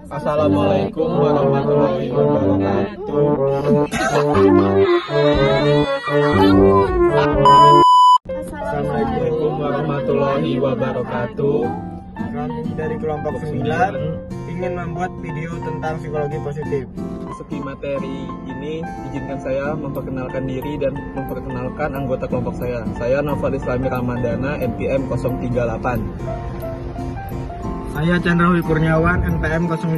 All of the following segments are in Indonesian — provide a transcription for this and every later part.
Assalamualaikum warahmatullahi wabarakatuh. Assalamualaikum warahmatullahi wabarakatuh. Kami dari kelompok 9 ingin membuat video tentang psikologi positif. Segi materi ini izinkan saya memperkenalkan diri dan memperkenalkan anggota kelompok saya. Saya Noval Islami Ramadana, NPM 038. Saya Chandra Huy Kurniawan, NPM 055.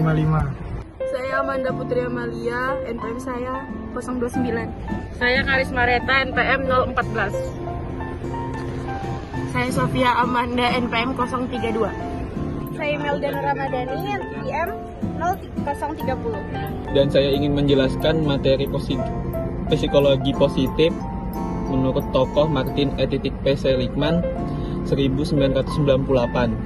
Saya Amanda Putri Amalia, NPM saya 029. Saya Karisma Reta, NPM 014. Saya Sofia Amanda, NPM 032. Saya Meldana Ramadhani, NPM 030. Dan saya ingin menjelaskan materi psikologi positif menurut tokoh Martin E. P. Seligman 1998.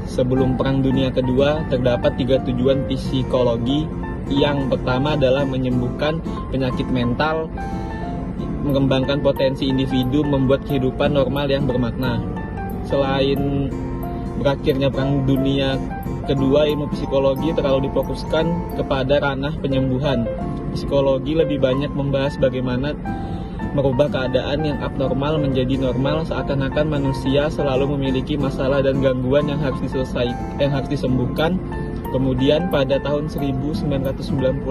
Sebelum Perang Dunia Kedua, terdapat 3 tujuan psikologi. Yang pertama adalah menyembuhkan penyakit mental, mengembangkan potensi individu, membuat kehidupan normal yang bermakna. Selain berakhirnya Perang Dunia Kedua, ilmu psikologi terlalu difokuskan kepada ranah penyembuhan. Psikologi lebih banyak membahas bagaimana merubah keadaan yang abnormal menjadi normal, seakan-akan manusia selalu memiliki masalah dan gangguan yang harus disembuhkan. Kemudian pada tahun 1998,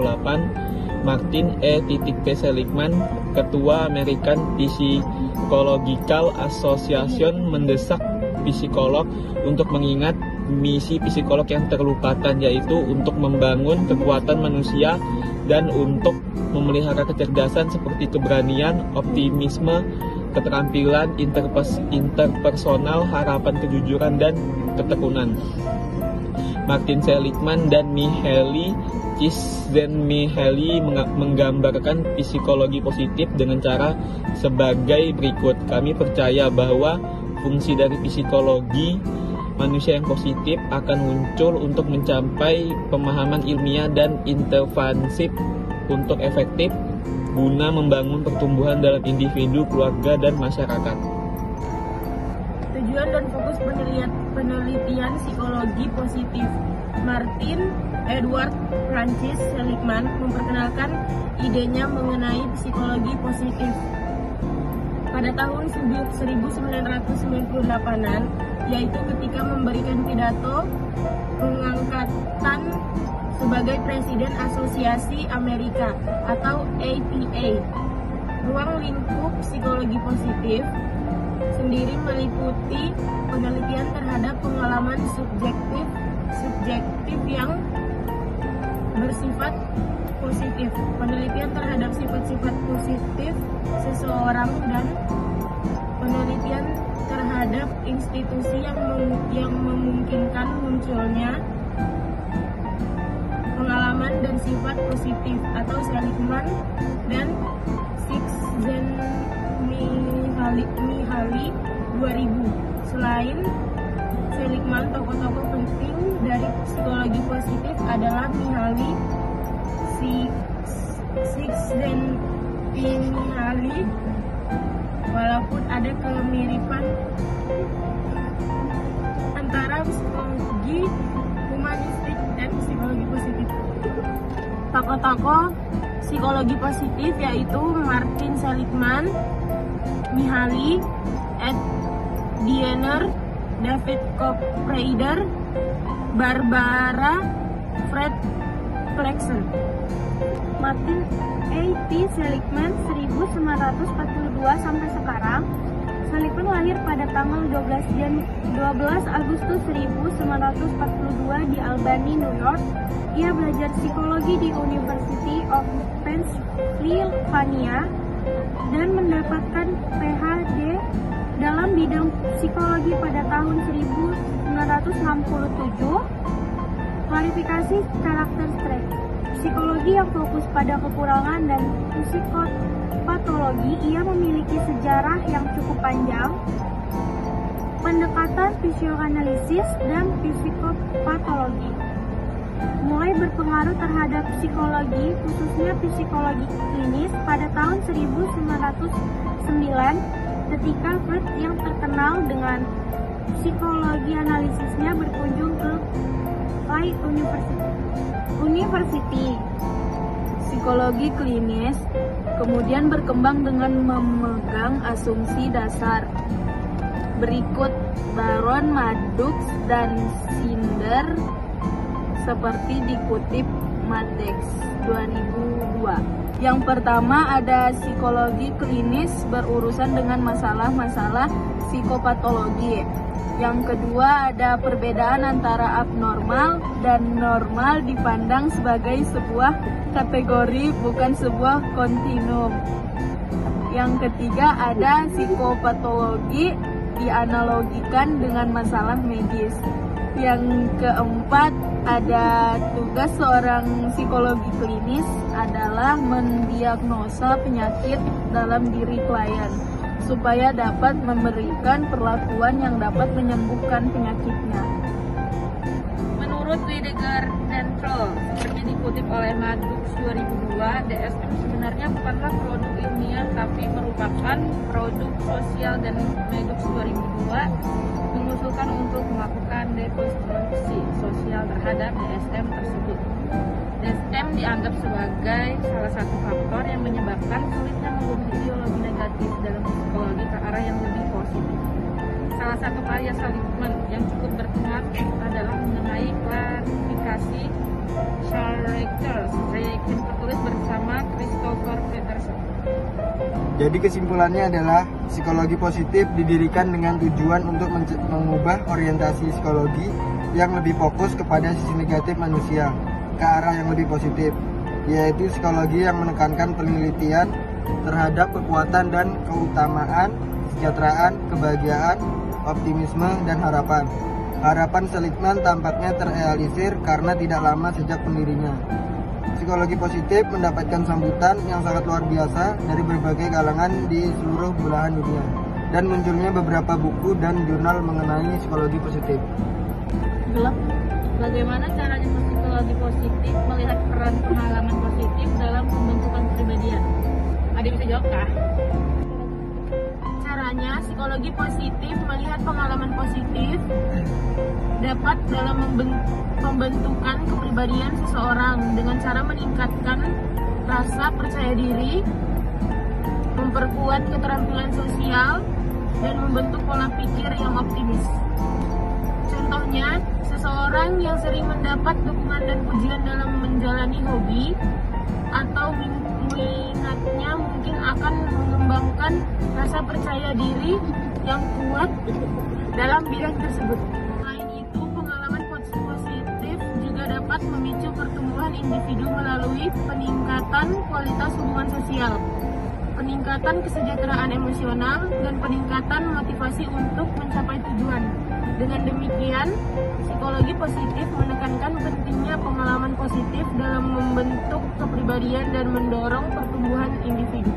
Martin E. P. Seligman, Ketua American Psychological Association, mendesak psikolog untuk mengingat misi psikolog yang terlupakan, yaitu untuk membangun kekuatan manusia dan untuk memelihara kecerdasan seperti keberanian, optimisme, keterampilan interpersonal, harapan kejujuran, dan ketekunan. Martin Seligman dan Mihaly Csikszentmihalyi menggambarkan psikologi positif dengan cara sebagai berikut. Kami percaya bahwa fungsi dari psikologi manusia yang positif akan muncul untuk mencapai pemahaman ilmiah dan intervensi untuk efektif guna membangun pertumbuhan dalam individu, keluarga, dan masyarakat. Tujuan dan fokus penelitian psikologi positif. Martin Edward Francis Seligman memperkenalkan idenya mengenai psikologi positif pada tahun 1998-an, yaitu ketika memberikan pidato pengangkatan sebagai Presiden Asosiasi Amerika atau APA. Ruang lingkup psikologi positif sendiri meliputi penelitian terhadap pengalaman subjektif yang bersifat positif, penelitian terhadap sifat-sifat positif seseorang, dan penelitian terhadap institusi yang memungkinkan munculnya pengalaman dan sifat positif atau Seligman dan Csikszentmihalyi 2000. Selain Seligman, tokoh-tokoh penting dari psikologi positif adalah Mihaly Csikszentmihalyi. Walaupun ada kemiripan antara psikologi humanistik dan psikologi positif. Tokoh-tokoh psikologi positif yaitu Martin Seligman, Mihaly Diener, David Kopreider, Barbara Fredrickson. Martin E. P. Seligman 1942 sampai sekarang. Seligman lahir pada tanggal 12 Agustus 1942 di Albany, New York. Ia belajar psikologi di University of Pennsylvania dan mendapatkan PhD dalam bidang psikologi pada tahun 1967. Klarifikasi karakter trait. Psikologi yang fokus pada kekurangan dan psikopatologi, ia memiliki sejarah yang cukup panjang. Pendekatan fisioanalisis dan psikopatologi mulai berpengaruh terhadap psikologi, khususnya psikologi klinis, pada tahun 1909 ketika Freud yang terkenal dengan psikologi analisisnya berkunjung ke University University. Psikologi klinis kemudian berkembang dengan memegang asumsi dasar berikut Baron, Maddox, dan Sinder seperti dikutip Matex 2002. Yang pertama ada psikologi klinis berurusan dengan masalah-masalah psikopatologi. Yang kedua ada perbedaan antara abnormal dan normal dipandang sebagai sebuah kategori bukan sebuah kontinum. Yang ketiga ada psikopatologi dianalogikan dengan masalah medis. Yang keempat ada tugas seorang psikologi klinis adalah mendiagnosa penyakit dalam diri klien supaya dapat memberikan perlakuan yang dapat menyembuhkan penyakitnya. Menurut Widegar dan Troll, seperti dikutip oleh Maddox 2002, DSM sebenarnya bukanlah produk ilmiah tapi merupakan produk sosial, dan Maddox 2002 mengusulkan untuk melakukan dekonstruksi sosial terhadap DSM tersebut. DSM dianggap sebagai salah satu faktor yang menyebabkan sulitnya mengubah ideologi negatif dalam psikologi ke arah yang lebih positif. Salah satu karya Seligman yang cukup berpengaruh adalah mengenai klarifikasi characters yang tertulis bersama Christopher Peterson. Jadi kesimpulannya adalah psikologi positif didirikan dengan tujuan untuk mengubah orientasi psikologi yang lebih fokus kepada sisi negatif manusia ke arah yang lebih positif, yaitu psikologi yang menekankan penelitian terhadap kekuatan dan keutamaan, kesejahteraan, kebahagiaan, optimisme, dan harapan. Harapan Seligman tampaknya terrealisir karena tidak lama sejak pendirinya. Psikologi positif mendapatkan sambutan yang sangat luar biasa dari berbagai kalangan di seluruh belahan dunia, dan munculnya beberapa buku dan jurnal mengenai psikologi positif. Bagaimana caranya psikologi positif melihat peran pengalaman positif dalam pembentukan kepribadian? Ada yang bisa jawab kah? Caranya, psikologi positif melihat pengalaman positif dapat dalam pembentukan kepribadian seseorang dengan cara meningkatkan rasa percaya diri, memperkuat keterampilan sosial, dan membentuk pola pikir yang optimis. Contohnya, seseorang yang sering mendapat dukungan dan pujian dalam menjalani hobi atau minatnya mungkin akan mengembangkan rasa percaya diri yang kuat dalam bidang tersebut. Selain itu, pengalaman positif juga dapat memicu pertumbuhan individu melalui peningkatan kualitas hubungan sosial, peningkatan kesejahteraan emosional, dan peningkatan motivasi untuk mencapai tujuan. Dengan demikian, psikologi positif menekankan pentingnya pengalaman positif dalam membentuk kepribadian dan mendorong pertumbuhan individu.